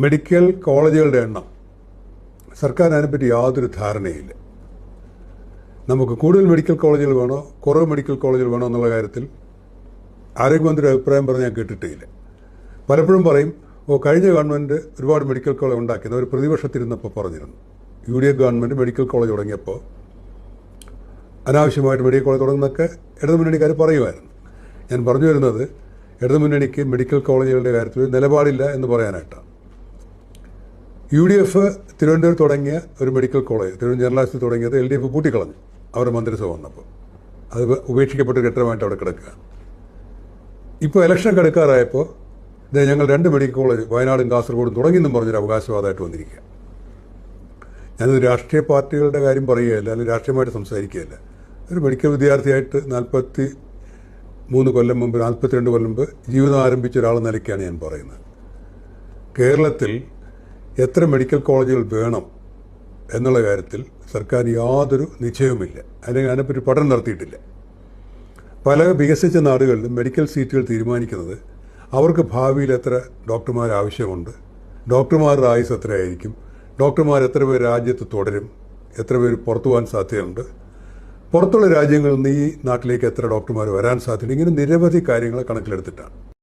Medical കോളേജുകളുടെ എണ്ണം സർക്കാരിന് അതിനെപ്പറ്റി യാതൊരു ധാരണയില്ല. നമുക്ക് കൂടുതൽ മെഡിക്കൽ കോളേജുകൾ വേണോ കുറവ് മെഡിക്കൽ കോളേജുകൾ വേണോ എന്നുള്ള കാര്യത്തിൽ ആരോഗ്യമന്ത്രിയുടെ അഭിപ്രായം പറഞ്ഞ് ഞാൻ കേട്ടിട്ടേയില്ല. പലപ്പോഴും പറയും, കഴിഞ്ഞ ഗവൺമെൻറ് ഒരുപാട് മെഡിക്കൽ കോളേജ് ഉണ്ടാക്കിയത് അവർ പ്രതിപക്ഷത്തിരുന്നപ്പോൾ പറഞ്ഞിരുന്നു. UDF ഗവൺമെൻറ് മെഡിക്കൽ കോളേജ് തുടങ്ങിയപ്പോൾ അനാവശ്യമായിട്ട് മെഡിക്കൽ കോളേജ് തുടങ്ങുന്നതൊക്കെ ഇടതുമുന്നണിക്കാർ പറയുമായിരുന്നു. ഞാൻ പറഞ്ഞു വരുന്നത്, ഇടതുമുന്നണിക്ക് മെഡിക്കൽ കോളേജുകളുടെ കാര്യത്തിൽ നിലപാടില്ല എന്ന് പറയാനായിട്ടാണ്. UDF തിരുവനന്തപുരത്ത് തുടങ്ങിയ ഒരു മെഡിക്കൽ കോളേജ്, തിരുവനന്തപുരം ജനറൽ ആശുപത്രി തുടങ്ങിയത് LDF പൂട്ടിക്കളഞ്ഞു അവരുടെ മന്ത്രിസഭ വന്നപ്പോൾ. അത് ഉപേക്ഷിക്കപ്പെട്ട കെട്ടിടമായിട്ട് അവിടെ കിടക്കുക. ഇപ്പോൾ ഇലക്ഷൻ എടുക്കാറായപ്പോൾ ഞങ്ങൾ 2 മെഡിക്കൽ കോളേജ് വയനാടും കാസർഗോഡും തുടങ്ങിയെന്നും പറഞ്ഞൊരു അവകാശവാദമായിട്ട് വന്നിരിക്കുക. ഞാനത് രാഷ്ട്രീയ പാർട്ടികളുടെ കാര്യം പറയുകയല്ല, അല്ലെങ്കിൽ രാഷ്ട്രീയമായിട്ട് സംസാരിക്കുകയല്ല. ഒരു മെഡിക്കൽ വിദ്യാർത്ഥിയായിട്ട് 43 കൊല്ലം മുമ്പ് 42 കൊല്ലം മുമ്പ് ജീവിതം ആരംഭിച്ച ഒരാൾ നിലയ്ക്കാണ് ഞാൻ പറയുന്നത്. കേരളത്തിൽ എത്ര മെഡിക്കൽ കോളേജുകൾ വേണം എന്നുള്ള കാര്യത്തിൽ സർക്കാർ യാതൊരു നിശ്ചയവുമില്ല, അല്ലെങ്കിൽ അതിനെപ്പറ്റി പഠനം നടത്തിയിട്ടില്ല. പല വികസിച്ച നാടുകളിലും മെഡിക്കൽ സീറ്റുകൾ തീരുമാനിക്കുന്നത് അവർക്ക് ഭാവിയിൽ എത്ര ഡോക്ടർമാർ ആവശ്യമുണ്ട്, ഡോക്ടർമാരുടെ ആയുസ് എത്രയായിരിക്കും, ഡോക്ടർമാർ എത്ര പേർ രാജ്യത്ത് തുടരും, എത്ര പേര് പുറത്തു പോകാൻ സാധ്യതയുണ്ട്, പുറത്തുള്ള രാജ്യങ്ങളിൽ നിന്ന് ഈ നാട്ടിലേക്ക് എത്ര ഡോക്ടർമാർ വരാൻ സാധ്യതയുണ്ട്, ഇങ്ങനെ നിരവധി കാര്യങ്ങൾ കണക്കിലെടുത്തിട്ടാണ്.